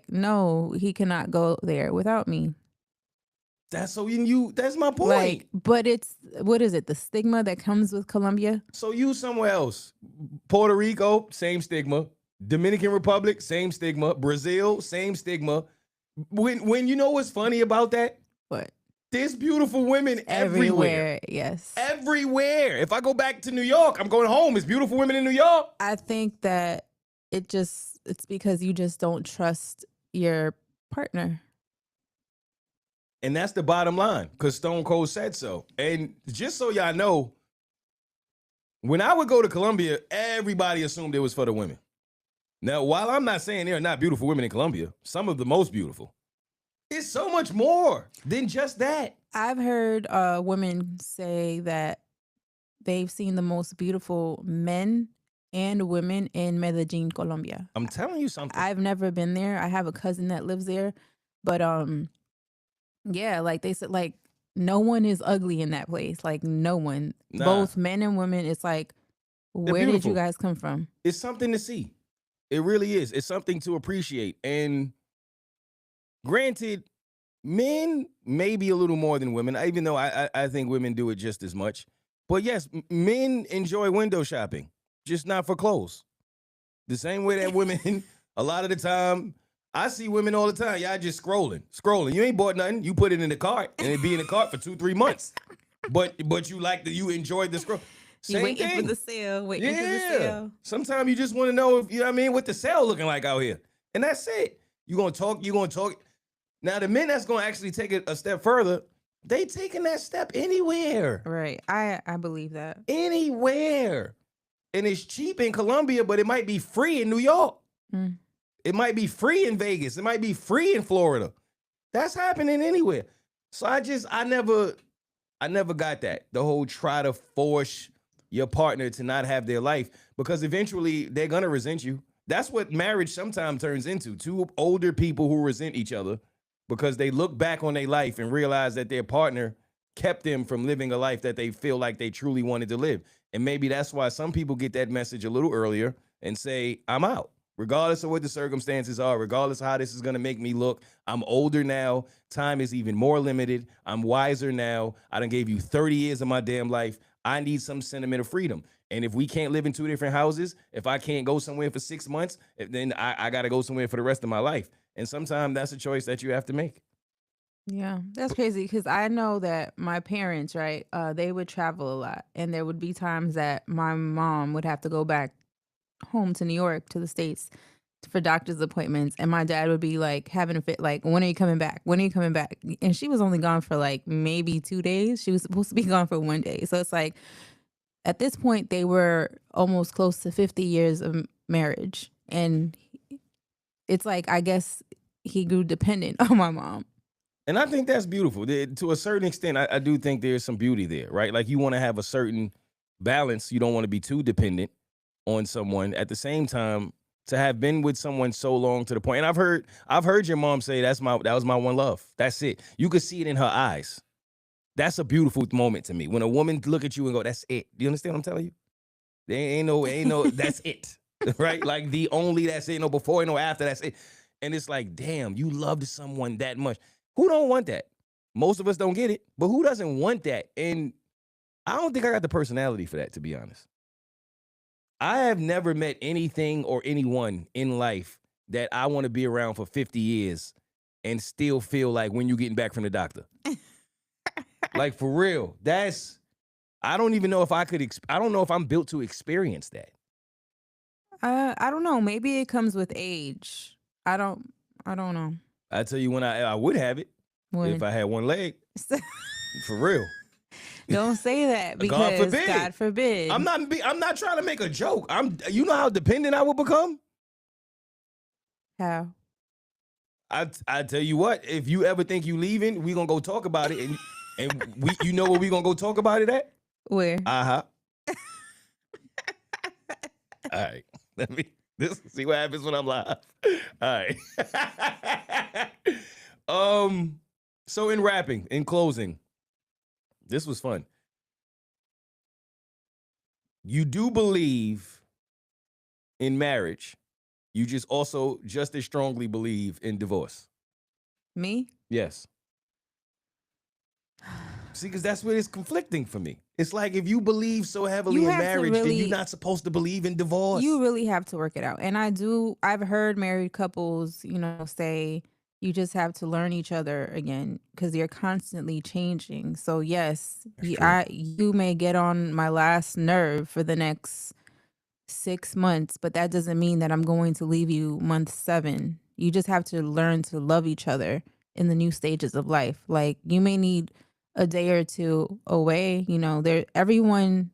no, he cannot go there without me. That's my point. Like, but what is it? The stigma that comes with Colombia? So you somewhere else. Puerto Rico, same stigma. Dominican Republic, same stigma. Brazil, same stigma. When you know what's funny about that? What? There's beautiful women everywhere. Yes. Everywhere. If I go back to New York, I'm going home. It's beautiful women in New York. I think that it's because you just don't trust your partner. And that's the bottom line, because Stone Cold said so. And just so y'all know, when I would go to Colombia, everybody assumed it was for the women. Now, while I'm not saying there are not beautiful women in Colombia, some of the most beautiful, it's so much more than just that. I've heard women say that they've seen the most beautiful men and women in Medellin, Colombia. I'm telling you something. I've never been there. I have a cousin that lives there, but yeah, like they said, like no one is ugly in that place. Like no one, Nah. both men and women. It's like, They're where did beautiful. you guys come from? It's something to see. It really is. It's something to appreciate. And granted, men may be a little more than women, even though I think women do it just as much. But yes, men enjoy window shopping, just not for clothes. The same way that women, a lot of the time, I see women all the time. Y'all just scrolling. You ain't bought nothing. You put it in the cart, and it be in the cart for 2-3 months. But you enjoyed the scroll. You Same waiting thing. for the sale, waiting for the sale. Sometimes you just want to know if, you know what I mean, what the sale looking like out here. And that's it. You're going to talk. Now, the men that's going to actually take it a step further, they taking that step anywhere. Right. I believe that. Anywhere. And it's cheap in Colombia, but it might be free in New York. Mm. It might be free in Vegas. It might be free in Florida. That's happening anywhere. So I never got that. The whole try to force your partner to not have their life, because eventually they're going to resent you. That's what marriage sometimes turns into. Two older people who resent each other because they look back on their life and realize that their partner kept them from living a life that they feel like they truly wanted to live. And maybe that's why some people get that message a little earlier and say, I'm out. Regardless of what the circumstances are, regardless of how this is going to make me look, I'm older now. Time is even more limited. I'm wiser now. I done gave you 30 years of my damn life. I need some sentiment of freedom. And if we can't live in 2 different houses, if I can't go somewhere for 6 months, then I got to go somewhere for the rest of my life. And sometimes that's a choice that you have to make. Yeah, that's crazy because I know that my parents, right, they would travel a lot. And there would be times that my mom would have to go back home to New York, to the States, for doctor's appointments. And my dad would be like having a fit, like, when are you coming back? When are you coming back? And she was only gone for like maybe 2 days. She was supposed to be gone for 1 day. So it's like, at this point, they were almost close to 50 years of marriage. And it's like, I guess he grew dependent on my mom. And I think that's beautiful. To a certain extent, I do think there's some beauty there, right? Like you want to have a certain balance. You don't want to be too dependent on someone. At the same time, to have been with someone so long to the point, and I've heard your mom say that was my one love. That's it. You could see it in her eyes. That's a beautiful moment to me. When a woman look at you and go, that's it. Do you understand what I'm telling you? There ain't no, that's it. Right? Like the only that's it, no before, no after, that's it. And it's like, damn, you loved someone that much. Who don't want that? Most of us don't get it, but who doesn't want that? And I don't think I got the personality for that, to be honest. I have never met anything or anyone in life that I want to be around for 50 years and still feel like when you're getting back from the doctor. Like, for real. I don't even know if I don't know if I'm built to experience that. I don't know. Maybe it comes with age. I don't know. I tell you when I would have it if I had one leg. For real. Don't say that because God forbid. I'm not trying to make a joke. You know how dependent I will become? How? I tell you what, if you ever think you leaving, we gonna go talk about it, and you know where we gonna go talk about it at? Where? All right. This see what happens when I'm live. All right. So in closing, this was fun. You do believe in marriage. You just as strongly believe in divorce. Me? Yes. See, because that's where it's conflicting for me. It's like if you believe so heavily in marriage, then you're not supposed to believe in divorce. You really have to work it out. And I've heard married couples, say you just have to learn each other again because you're constantly changing. So yes, you may get on my last nerve for the next 6 months, but that doesn't mean that I'm going to leave you month 7. You just have to learn to love each other in the new stages of life. Like you may need a day or two away, everyone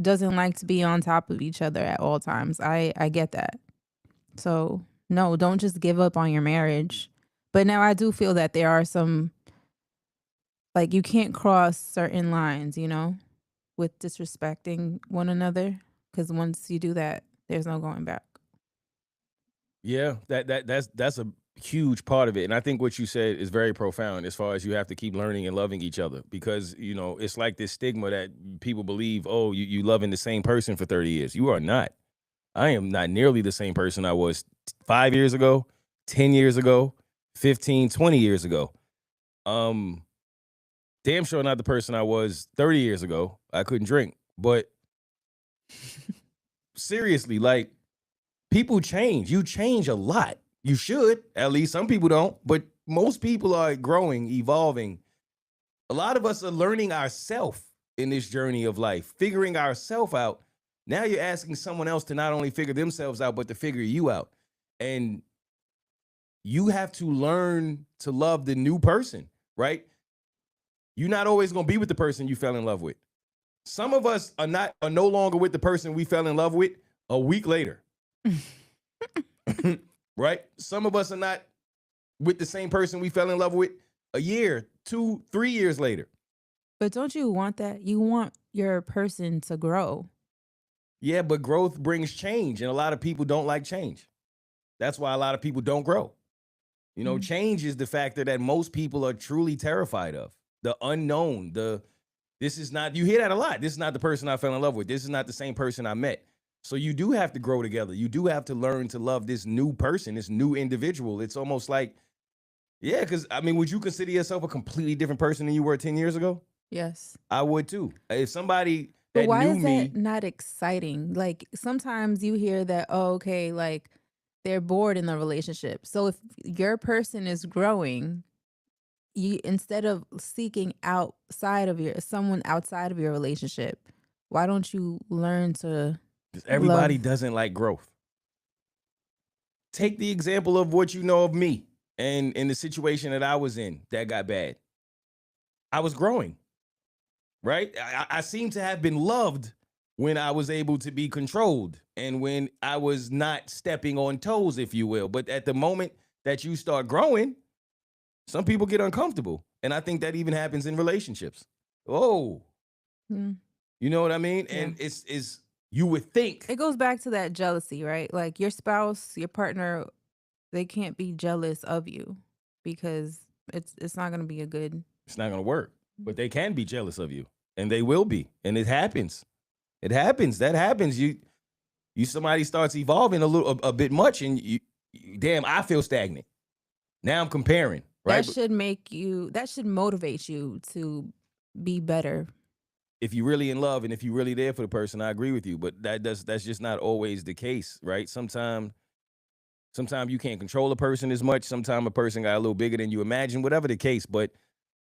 doesn't like to be on top of each other at all times. I get that. So no, don't just give up on your marriage. But now I do feel that there are some, like you can't cross certain lines, with disrespecting one another. because once you do that, there's no going back. Yeah, that's a huge part of it. And I think what you said is very profound as far as you have to keep learning and loving each other because, it's like this stigma that people believe, oh, you loving the same person for 30 years. You are not. I am not nearly the same person I was 5 years ago, 10 years ago, 15, 20 years ago. Damn sure not the person I was 30 years ago. I couldn't drink. But seriously, like, people change. You change a lot. You should. At least some people don't. But most people are growing, evolving. A lot of us are learning ourselves in this journey of life, figuring ourselves out. Now you're asking someone else to not only figure themselves out, but to figure you out. And you have to learn to love the new person, right? You're not always going to be with the person you fell in love with. Some of us are no longer with the person we fell in love with a week later. Right? Some of us are not with the same person we fell in love with a year, 2, 3 years later. But don't you want that? You want your person to grow. Yeah, but growth brings change, and a lot of people don't like change. That's why a lot of people don't grow. Change is the factor that most people are truly terrified of. The unknown, this is not, you hear that a lot. This is not the person I fell in love with. This is not the same person I met. So you do have to grow together. You do have to learn to love this new person, this new individual. It's almost like, yeah, because, would you consider yourself a completely different person than you were 10 years ago? Yes. I would too. If somebody But why knew is me, that not exciting? Like, sometimes you hear that, oh, okay, like, they're bored in the relationship. So if your person is growing, you, instead of seeking someone outside of your relationship, why don't you learn to everybody love? doesn't like growth. Take the example of what you know of me and in the situation that I was in that got bad. I was growing, right? I seem to have been loved when I was able to be controlled and when I was not stepping on toes, if you will. But at the moment that you start growing, some people get uncomfortable. And I think that even happens in relationships. Oh, Mm, you know what I mean? yeah. And it's you would think. It goes back to that jealousy, right? Like, your spouse, your partner, they can't be jealous of you because it's not going to be a good. It's not going to work. But they can be jealous of you. And they will be. And it happens. It happens. That happens. You somebody starts evolving a bit much and you damn, I feel stagnant. Now I'm comparing, right? That should motivate you to be better. If you're really in love and if you're really there for the person, I agree with you. But that's just not always the case, right? Sometimes you can't control a person as much. Sometimes a person got a little bigger than you imagine, whatever the case. But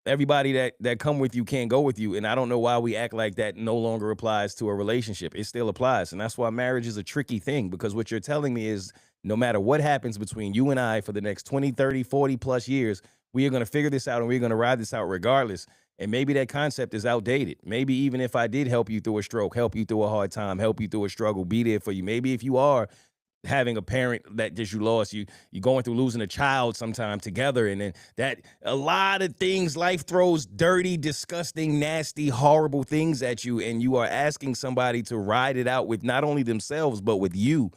everybody that come with you can't go with you. And I don't know why we act like that no longer applies to a relationship. It still applies. And that's why marriage is a tricky thing, because what you're telling me is no matter what happens between you and I for the next 20, 30, 40 plus years, we are going to figure this out and we're going to ride this out regardless. And maybe that concept is outdated. Maybe even if I did help you through a stroke, help you through a hard time, help you through a struggle, be there for you. Maybe if you are having a parent that just you lost, you're going through losing a child sometime together, and then that a lot of things, life throws dirty, disgusting, nasty, horrible things at you, and you are asking somebody to ride it out with not only themselves but with you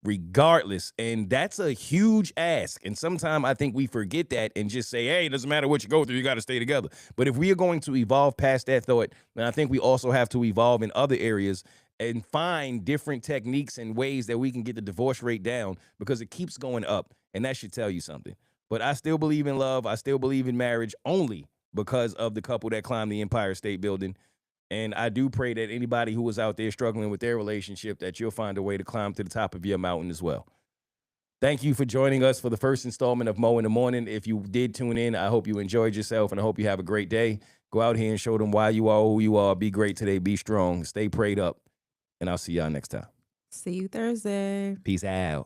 regardless. And that's a huge ask. And sometimes I think we forget that and just say, hey, it doesn't matter what you go through, you got to stay together. But if we are going to evolve past that thought, then I think we also have to evolve in other areas and find different techniques and ways that we can get the divorce rate down, because it keeps going up. And that should tell you something. But I still believe in love. I still believe in marriage only because of the couple that climbed the Empire State Building. And I do pray that anybody who was out there struggling with their relationship, that you'll find a way to climb to the top of your mountain as well. Thank you for joining us for the first installment of Mo in the Morning. If you did tune in, I hope you enjoyed yourself, and I hope you have a great day. Go out here and show them why you are who you are. Be great today. Be strong. Stay prayed up. And I'll see y'all next time. See you Thursday. Peace out.